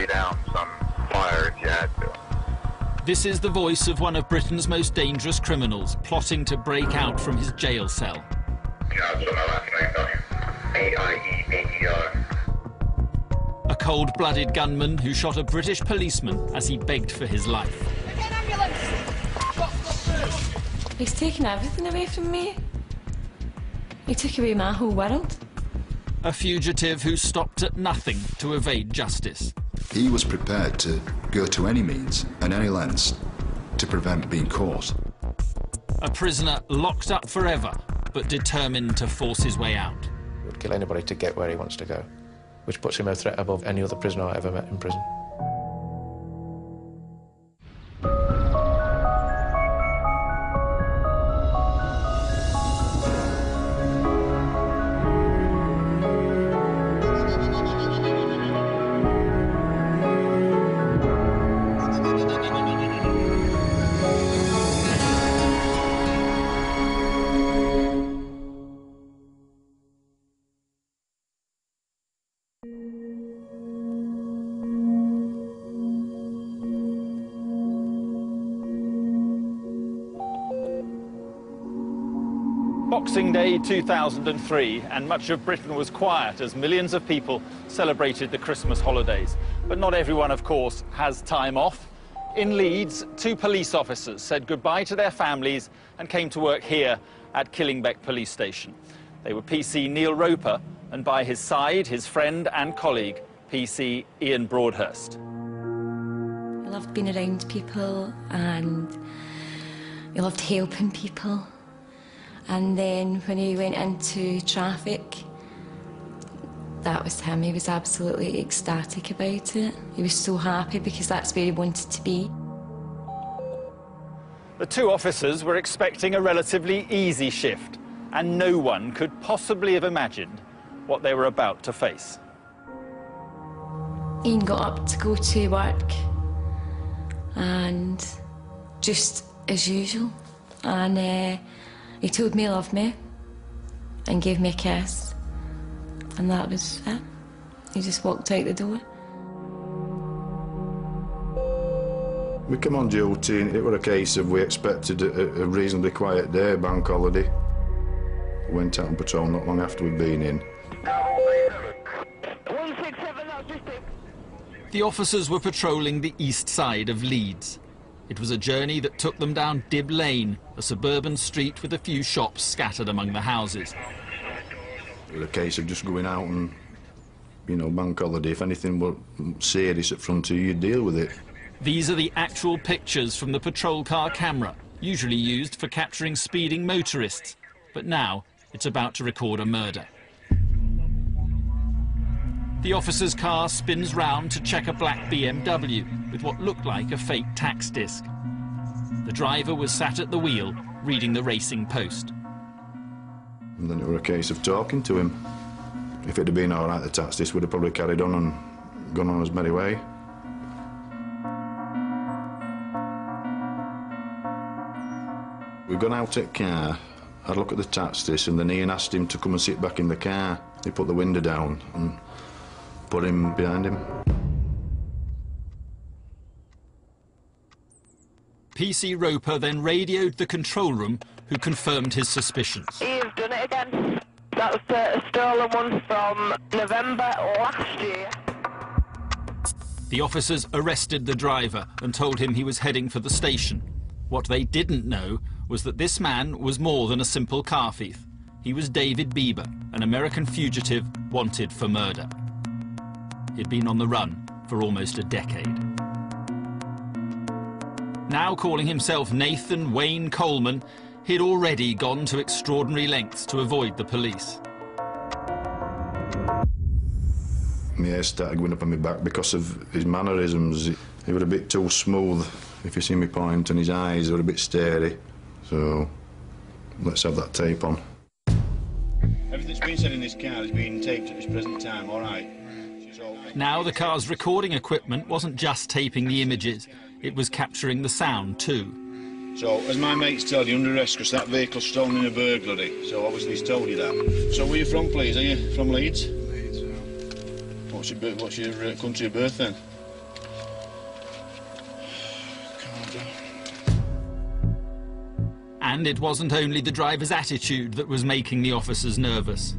lay down some fire if you had to. This is the voice of one of Britain's most dangerous criminals, plotting to break out from his jail cell. You know, that's what my last name, don't you? A-I-E-A-E-R. A cold-blooded gunman who shot a British policeman as he begged for his life. Get an ambulance! He's taken everything away from me. He took away my whole world. A fugitive who stopped at nothing to evade justice. He was prepared to go to any means and any lengths to prevent being caught. A prisoner locked up forever, but determined to force his way out. He would kill anybody to get where he wants to go, which puts him a threat above any other prisoner I ever met in prison. Boxing Day 2003, and much of Britain was quiet as millions of people celebrated the Christmas holidays. But not everyone, of course, has time off. In Leeds, 2 police officers said goodbye to their families and came to work here at Killingbeck Police Station. They were PC Neil Roper, and by his side, his friend and colleague, PC Ian Broadhurst. He loved being around people and he loved helping people. And then when he went into traffic, that was him. He was absolutely ecstatic about it. He was so happy because that's where he wanted to be. The 2 officers were expecting a relatively easy shift, and no one could possibly have imagined what they were about to face. Ian got up to go to work, and just as usual, and he told me he loved me and gave me a kiss, and that was it. He just walked out the door. We came on duty and it was a case of we expected a reasonably quiet day, bank holiday. Went out on patrol not long after we'd been in. 167, that's just it. The officers were patrolling the east side of Leeds. It was a journey that took them down Dib Lane, a suburban street with a few shops scattered among the houses. It was a case of just going out and, you know, bank holiday. If anything was serious at front of you, you'd deal with it. These are the actual pictures from the patrol car camera, usually used for capturing speeding motorists. But now it's about to record a murder. The officer's car spins round to check a black BMW with what looked like a fake tax disc. The driver was sat at the wheel, reading the Racing Post. And then it was a case of talking to him. If it had been all right, the tax disc would have probably carried on and gone on his merry way. We've gone out at car. I'd look at the tax disc, and then Ian asked him to come and sit back in the car. He put the window down and put him behind him. PC Roper then radioed the control room, who confirmed his suspicions. You've done it again. That was a stolen one from November last year. The officers arrested the driver and told him he was heading for the station. What they didn't know was that this man was more than a simple car thief. He was David Bieber, an American fugitive wanted for murder. He'd been on the run for almost a decade. Now calling himself Nathan Wayne Coleman, he'd already gone to extraordinary lengths to avoid the police. My hair started going up on my back because of his mannerisms. He was a bit too smooth, if you see me point, and his eyes were a bit starey. So, let's have that tape on. Everything's been said in this car has been taped at this present time, all right? Now the car's recording equipment wasn't just taping the images, it was capturing the sound too. So, as my mates told you, under arrest because that vehicle's stolen in a burglary. So obviously he's told you that. So where are you from, please? Are you from Leeds? Leeds, yeah. What's your country of birth then? And it wasn't only the driver's attitude that was making the officers nervous.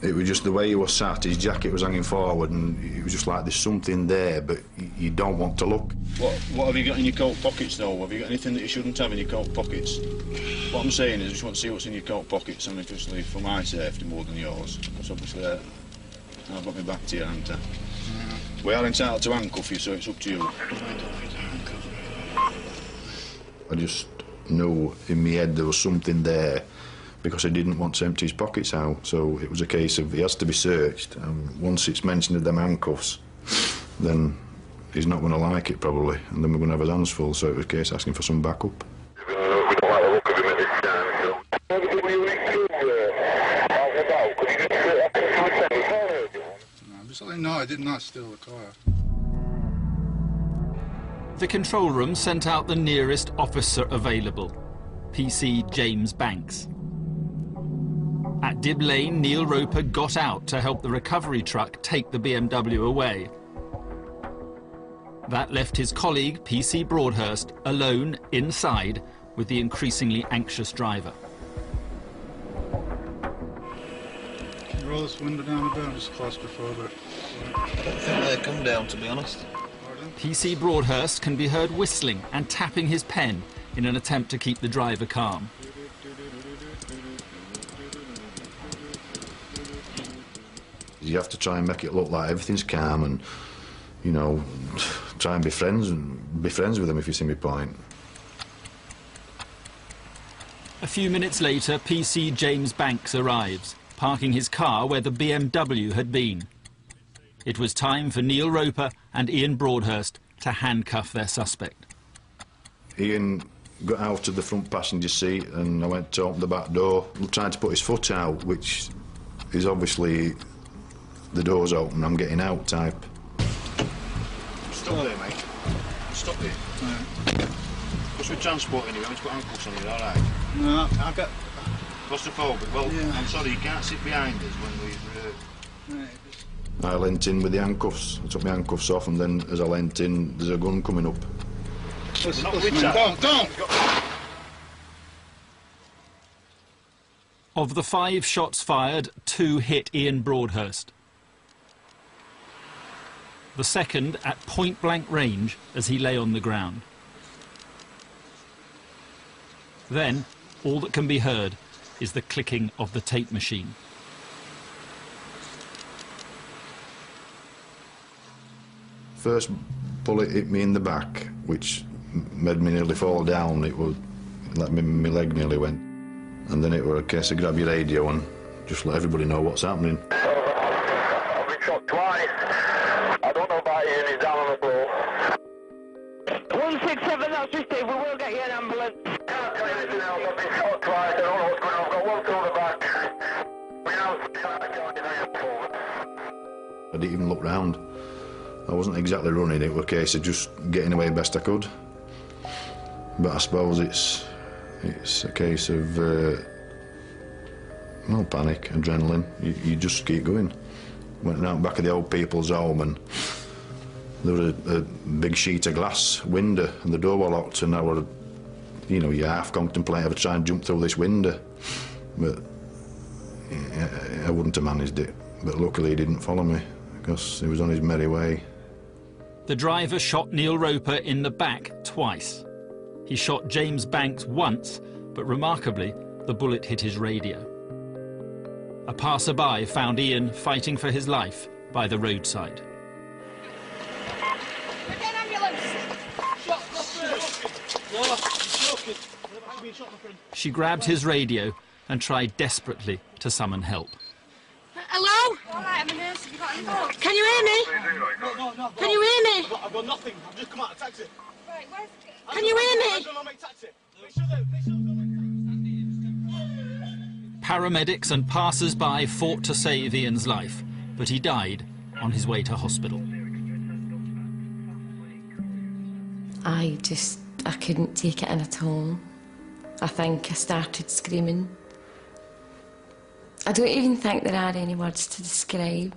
It was just the way he was sat, his jacket was hanging forward, and it was just like there's something there, but you don't want to look. What have you got in your coat pockets, though? Have you got anything that you shouldn't have in your coat pockets? What I'm saying is I just want to see what's in your coat pockets, and obviously for my safety more than yours, because obviously I've got my back to you, haven't I? We are entitled to handcuff you, so it's up to you. I just knew in my head there was something there, because he didn't want to empty his pockets out, so it was a case of he has to be searched, and once it's mentioned of them handcuffs, then he's not going to like it probably, and then we're going to have his hands full, so it was a case asking for some backup. We don't like the look of him at this time, so... No, I did not steal the car. The control room sent out the nearest officer available, PC James Banks. At Dib Lane, Neil Roper got out to help the recovery truck take the BMW away. That left his colleague, PC Broadhurst, alone inside with the increasingly anxious driver. Can you roll this window down a bit? I'm just claustrophobic. I don't think they come down, to be honest. PC Broadhurst can be heard whistling and tapping his pen in an attempt to keep the driver calm. You have to try and make it look like everything's calm and, you know, try and be friends with them, if you see my point. A few minutes later, PC James Banks arrives, parking his car where the BMW had been. It was time for Neil Roper and Ian Broadhurst to handcuff their suspect. Ian got out of the front passenger seat and I went to open the back door, trying to put his foot out, which is obviously the door's open, I'm getting out type. Stop there, mate. Stop there. Because we're transporting you, we have to put handcuffs on you, all right? No, I've got... Claustrophobic? Well, yeah. I'm sorry, you can't sit behind us when we've... I leant in with the handcuffs. I took my handcuffs off, and then as I leant in, there's a gun coming up. Don't! Of the 5 shots fired, 2 hit Ian Broadhurst. The second at point-blank range as he lay on the ground. Then, all that can be heard is the clicking of the tape machine. First bullet hit me in the back, which made me nearly fall down. It was like my leg nearly went. And then it was a case of grab your radio and just let everybody know what's happening. I've been shot twice. I don't know about Ian, he's down on the floor. 167, that's received. We will get you an ambulance. Can't tell you anything else. I've been shot twice. I don't know what's going on. I've got one through the back. I didn't even look round. I wasn't exactly running, it was a case of just getting away best I could. But I suppose it's a case of, well, panic, adrenaline. You just keep going. Went out back of the old people's home and there was a big sheet of glass window and the door was locked, and I were, you know, you half contemplate ever trying to jump through this window. But I wouldn't have managed it. But luckily he didn't follow me because he was on his merry way. The driver shot Neil Roper in the back twice. He shot James Banks once, but remarkably, the bullet hit his radio. A passerby found Ian fighting for his life by the roadside. Get an ambulance! She grabbed his radio and tried desperately to summon help. Hello? All right, I'm a nurse. Have you got any thoughts? Can you hear me? No. Can you hear me? I've got nothing. I've just come out of taxi. Right, where's... Can you hear me? Paramedics and passers-by fought to save Ian's life, but he died on his way to hospital. I couldn't take it in at all. I think I started screaming. I don't even think there are any words to describe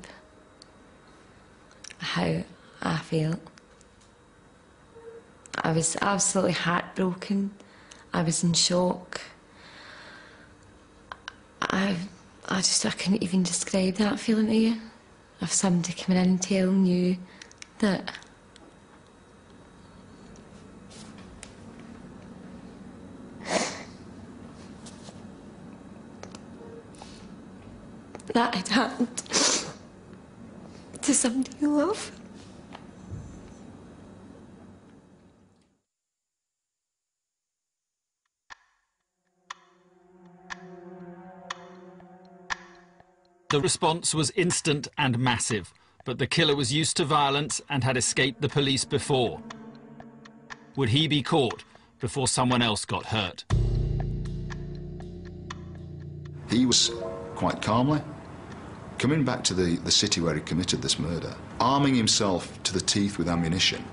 how I felt. I was absolutely heartbroken. I was in shock. I couldn't even describe that feeling to you. Of somebody coming in and telling you that that had happened to somebody you love. The response was instant and massive, but the killer was used to violence and had escaped the police before. Would he be caught before someone else got hurt? He was quite calmly coming back to the city where he committed this murder, arming himself to the teeth with ammunition.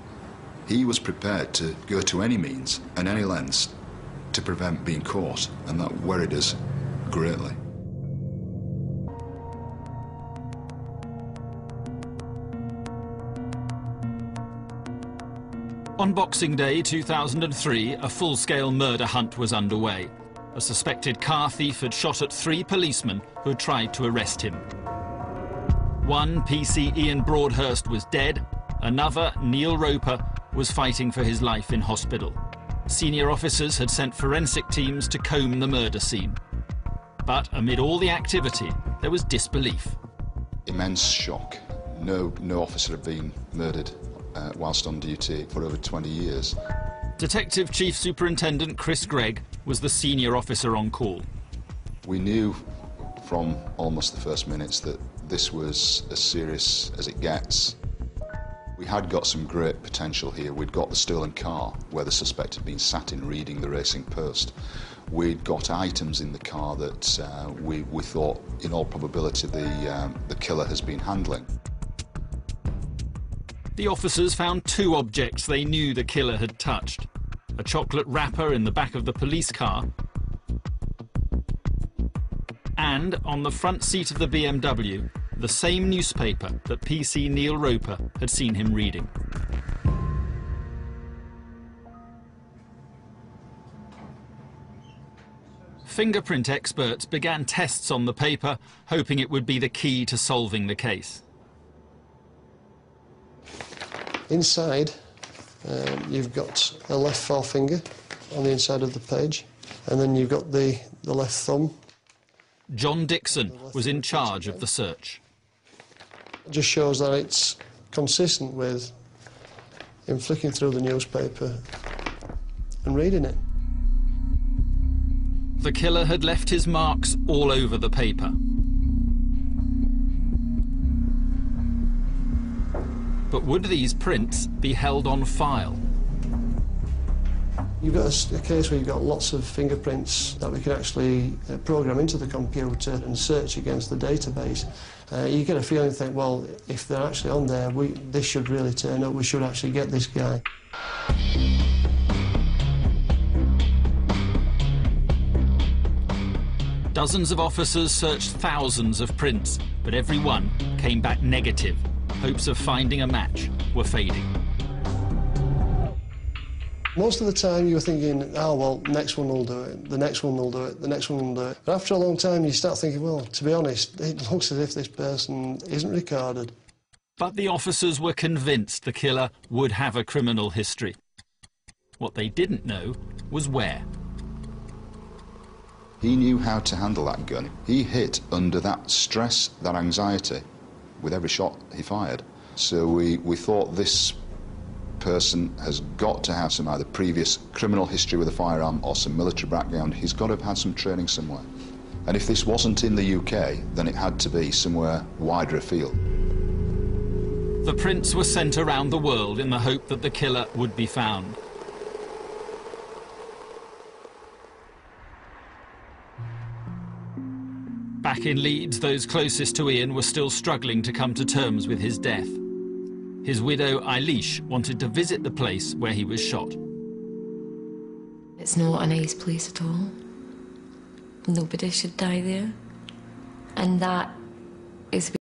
He was prepared to go to any means and any lengths to prevent being caught, and that worried us greatly. On Boxing Day 2003, a full-scale murder hunt was underway. A suspected car thief had shot at 3 policemen who had tried to arrest him. One, PC Ian Broadhurst, was dead. Another, Neil Roper, was fighting for his life in hospital. Senior officers had sent forensic teams to comb the murder scene. But amid all the activity, there was disbelief. Immense shock. No officer had been murdered whilst on duty for over 20 years. Detective Chief Superintendent Chris Gregg was the senior officer on call. We knew from almost the first minutes that this was as serious as it gets. We had got some great potential here. We'd got the stolen car where the suspect had been sat in reading the Racing Post. We'd got items in the car that we thought, in all probability, the killer has been handling. The officers found 2 objects they knew the killer had touched: a chocolate wrapper in the back of the police car, and on the front seat of the BMW, the same newspaper that PC Neil Roper had seen him reading. Fingerprint experts began tests on the paper, hoping it would be the key to solving the case. Inside, you've got a left forefinger on the inside of the page, and then you've got the left thumb. John Dixon was in charge of the search. It just shows that it's consistent with him flicking through the newspaper and reading it. The killer had left his marks all over the paper. But would these prints be held on file? You've got a case where you've got lots of fingerprints that we can actually program into the computer and search against the database. You get a feeling and think, well, if they're actually on there, this should really turn up, we should actually get this guy. Dozens of officers searched thousands of prints, but every one came back negative. Hopes of finding a match were fading. Most of the time you were thinking, oh, well, next one will do it, the next one will do it, the next one will do it. But after a long time you start thinking, well, to be honest, it looks as if this person isn't recorded. But the officers were convinced the killer would have a criminal history. What they didn't know was where. He knew how to handle that gun. He hit under that stress, that anxiety, with every shot he fired. So we thought this person has got to have some either previous criminal history with a firearm or some military background. He's got to have had some training somewhere. And if this wasn't in the UK, then it had to be somewhere wider afield. The prints were sent around the world in the hope that the killer would be found. Back in Leeds, those closest to Ian were still struggling to come to terms with his death. His widow, Eilish, wanted to visit the place where he was shot. It's not a nice place at all. Nobody should die there. And that